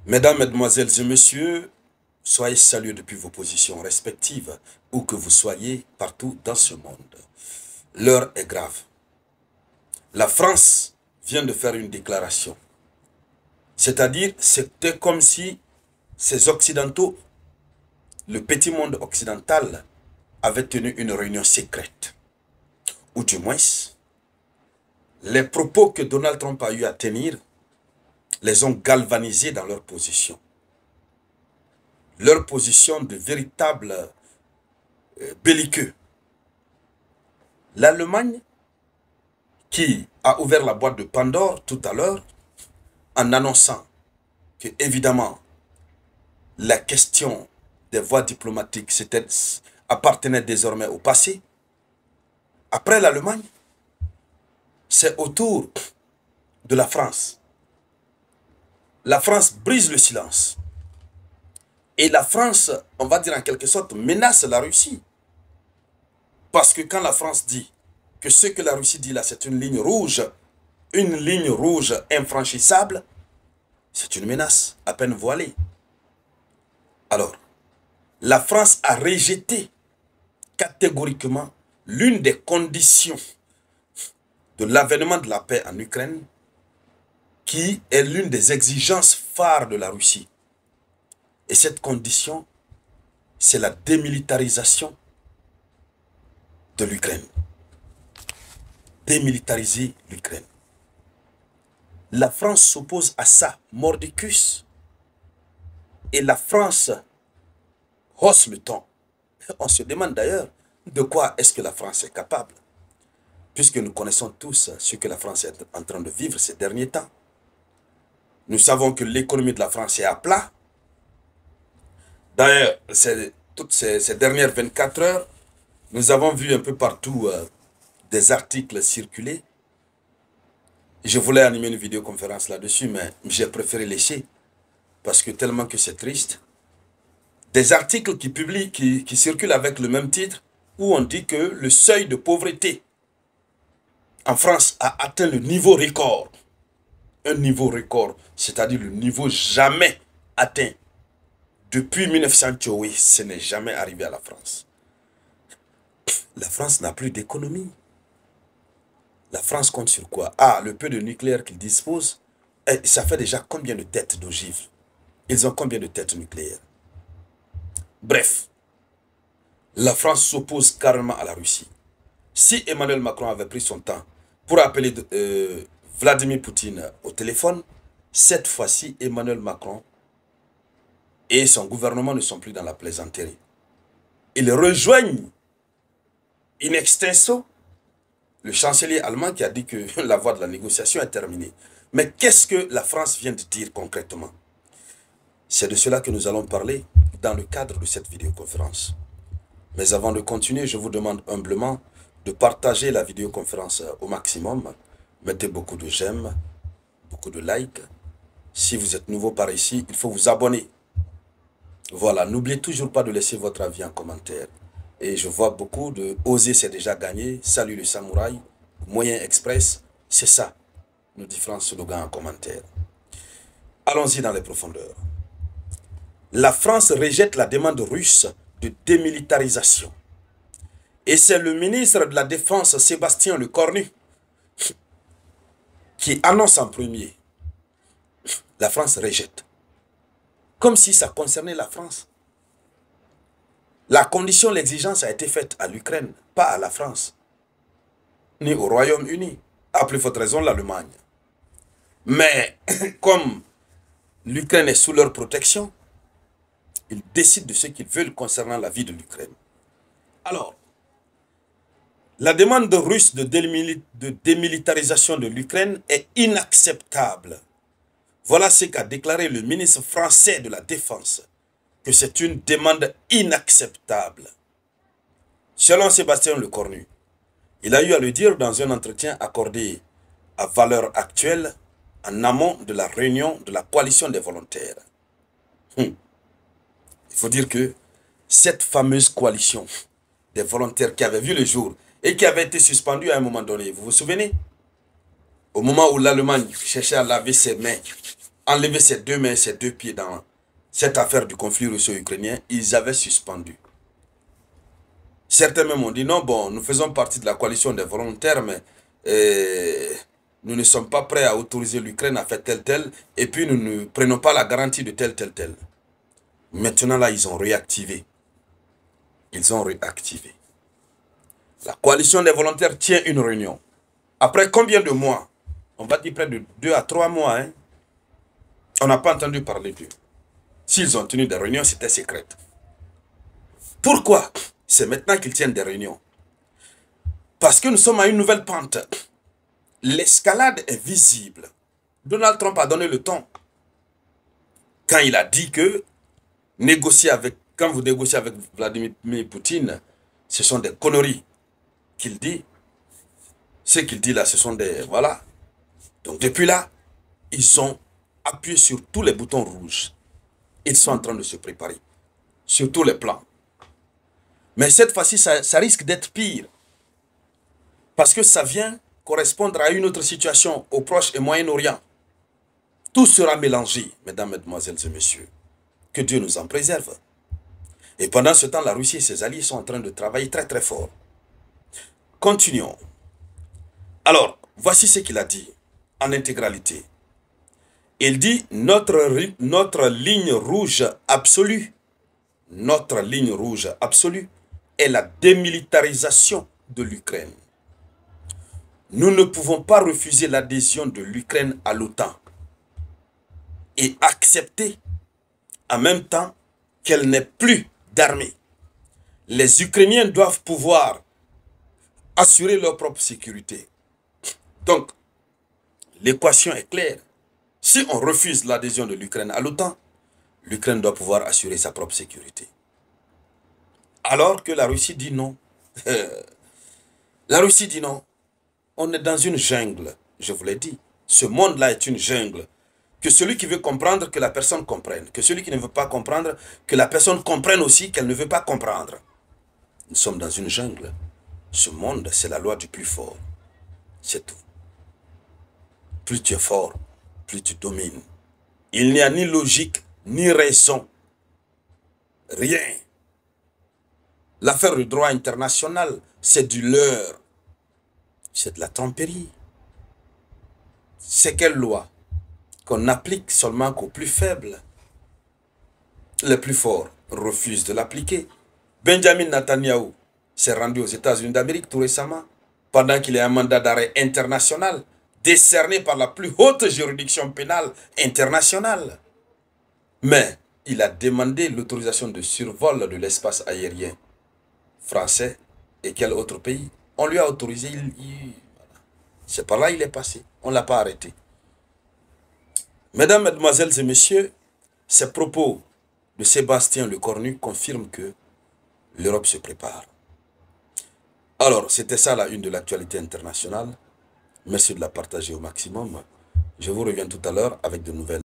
Mesdames, Mesdemoiselles et Messieurs, soyez salués depuis vos positions respectives, où que vous soyez partout dans ce monde. L'heure est grave. La France vient de faire une déclaration. C'est-à-dire, c'était comme si ces Occidentaux, le petit monde occidental, avaient tenu une réunion secrète. Ou du moins, les propos que Donald Trump a eu à tenir les ont galvanisés dans leur position. Leur position de véritable belliqueux. L'Allemagne, qui a ouvert la boîte de Pandore tout à l'heure, en annonçant que, évidemment, la question des voies diplomatiques appartenait désormais au passé. Après l'Allemagne, c'est au tour de la France. La France brise le silence. Et la France, on va dire en quelque sorte, menace la Russie. Parce que quand la France dit que ce que la Russie dit là, c'est une ligne rouge infranchissable, c'est une menace à peine voilée. Alors, la France a rejeté catégoriquement l'une des conditions de l'avènement de la paix en Ukraine, qui est l'une des exigences phares de la Russie. Et cette condition, c'est la démilitarisation de l'Ukraine. Démilitariser l'Ukraine. La France s'oppose à ça, mordicus. Et la France hausse le ton. On se demande d'ailleurs de quoi est-ce que la France est capable. Puisque nous connaissons tous ce que la France est en train de vivre ces derniers temps. Nous savons que l'économie de la France est à plat. D'ailleurs, toutes ces dernières 24 heures, nous avons vu un peu partout des articles circuler. Je voulais animer une vidéoconférence là-dessus, mais j'ai préféré laisser. Parce que tellement que c'est triste. Des articles qui circulent avec le même titre, où on dit que le seuil de pauvreté en France a atteint le niveau record. Un niveau record, c'est-à-dire le niveau jamais atteint. Depuis 1900, oui, ce n'est jamais arrivé à la France. La France n'a plus d'économie. La France compte sur quoi? Ah, le peu de nucléaire qu'il dispose, ça fait déjà combien de têtes d'ogives? Ils ont combien de têtes nucléaires? Bref, la France s'oppose carrément à la Russie. Si Emmanuel Macron avait pris son temps pour appeler Vladimir Poutine au téléphone, cette fois-ci, Emmanuel Macron et son gouvernement ne sont plus dans la plaisanterie. Ils rejoignent in extenso le chancelier allemand qui a dit que la voie de la négociation est terminée. Mais qu'est-ce que la France vient de dire concrètement? C'est de cela que nous allons parler dans le cadre de cette vidéoconférence. Mais avant de continuer, je vous demande humblement de partager la vidéoconférence au maximum. Mettez beaucoup de j'aime, beaucoup de likes. Si vous êtes nouveau par ici, il faut vous abonner. Voilà, n'oubliez toujours pas de laisser votre avis en commentaire. Et je vois beaucoup de « Oser, c'est déjà gagné »,« Salut le samouraï »,« Moyen express », c'est ça, nos différents slogans en commentaire. Allons-y dans les profondeurs. La France rejette la demande russe de démilitarisation. Et c'est le ministre de la Défense, Sébastien Lecornu, qui annonce en premier. La France rejette. Comme si ça concernait la France. La condition, l'exigence a été faite à l'Ukraine, pas à la France, ni au Royaume-Uni. À plus forte raison, l'Allemagne. Mais comme l'Ukraine est sous leur protection, ils décident de ce qu'ils veulent concernant la vie de l'Ukraine. Alors, la demande russe de démilitarisation de l'Ukraine est inacceptable. Voilà ce qu'a déclaré le ministre français de la Défense, que c'est une demande inacceptable. Selon Sébastien Lecornu, il a eu à le dire dans un entretien accordé à Valeurs Actuelles en amont de la réunion de la coalition des volontaires. Il faut dire que cette fameuse coalition des volontaires qui avait vu le jour et qui avait été suspendue à un moment donné, vous vous souvenez? Au moment où l'Allemagne cherchait à laver ses mains enlevé ses deux mains, ses deux pieds dans cette affaire du conflit russo-ukrainien, ils avaient suspendu. Certains même ont dit non, bon, nous faisons partie de la coalition des volontaires, mais nous ne sommes pas prêts à autoriser l'Ukraine à faire tel, et puis nous ne prenons pas la garantie de tel. Maintenant, là, ils ont réactivé. Ils ont réactivé. La coalition des volontaires tient une réunion. Après combien de mois? On va dire près de 2 à 3 mois. Hein? On n'a pas entendu parler d'eux. S'ils ont tenu des réunions, c'était secret. Pourquoi? C'est maintenant qu'ils tiennent des réunions. Parce que nous sommes à une nouvelle pente. L'escalade est visible. Donald Trump a donné le ton. Quand il a dit que quand vous négociez avec Vladimir Poutine, ce sont des conneries qu'il dit. Ce qu'il dit là, ce sont des... Voilà. Donc depuis là, ils sont appuyés sur tous les boutons rouges. Ils sont en train de se préparer. Sur tous les plans. Mais cette fois-ci, ça risque d'être pire. Parce que ça vient correspondre à une autre situation au Proche et Moyen-Orient. Tout sera mélangé, mesdames, mesdemoiselles et messieurs. Que Dieu nous en préserve. Et pendant ce temps, la Russie et ses alliés sont en train de travailler très très fort. Continuons. Alors, voici ce qu'il a dit en intégralité. Il dit notre ligne rouge absolue, notre ligne rouge absolue est la démilitarisation de l'Ukraine. Nous ne pouvons pas refuser l'adhésion de l'Ukraine à l'OTAN et accepter en même temps qu'elle n'ait plus d'armée. Les Ukrainiens doivent pouvoir assurer leur propre sécurité. Donc, l'équation est claire. Si on refuse l'adhésion de l'Ukraine à l'OTAN, l'Ukraine doit pouvoir assurer sa propre sécurité. Alors que la Russie dit non. La Russie dit non. On est dans une jungle, je vous l'ai dit. Ce monde-là est une jungle. Que celui qui veut comprendre, que la personne comprenne. Que celui qui ne veut pas comprendre, que la personne comprenne aussi qu'elle ne veut pas comprendre. Nous sommes dans une jungle. Ce monde, c'est la loi du plus fort. C'est tout. Plus tu es fort, plus tu domines. Il n'y a ni logique, ni raison. Rien. L'affaire du droit international, c'est du leurre. C'est de la tromperie. C'est quelle loi? Qu'on applique seulement qu'aux plus faibles. Les plus forts refusent de l'appliquer. Benjamin Netanyahu s'est rendu aux États-Unis d'Amérique tout récemment, pendant qu'il a un mandat d'arrêt international, décerné par la plus haute juridiction pénale internationale. Mais il a demandé l'autorisation de survol de l'espace aérien français et quel autre pays. On lui a autorisé, c'est par là il est passé. On ne l'a pas arrêté. Mesdames, Mesdemoiselles et Messieurs, ces propos de Sébastien Lecornu confirment que l'Europe se prépare. Alors, c'était ça la une de l'actualité internationale. Merci de la partager au maximum. Je vous reviens tout à l'heure avec de nouvelles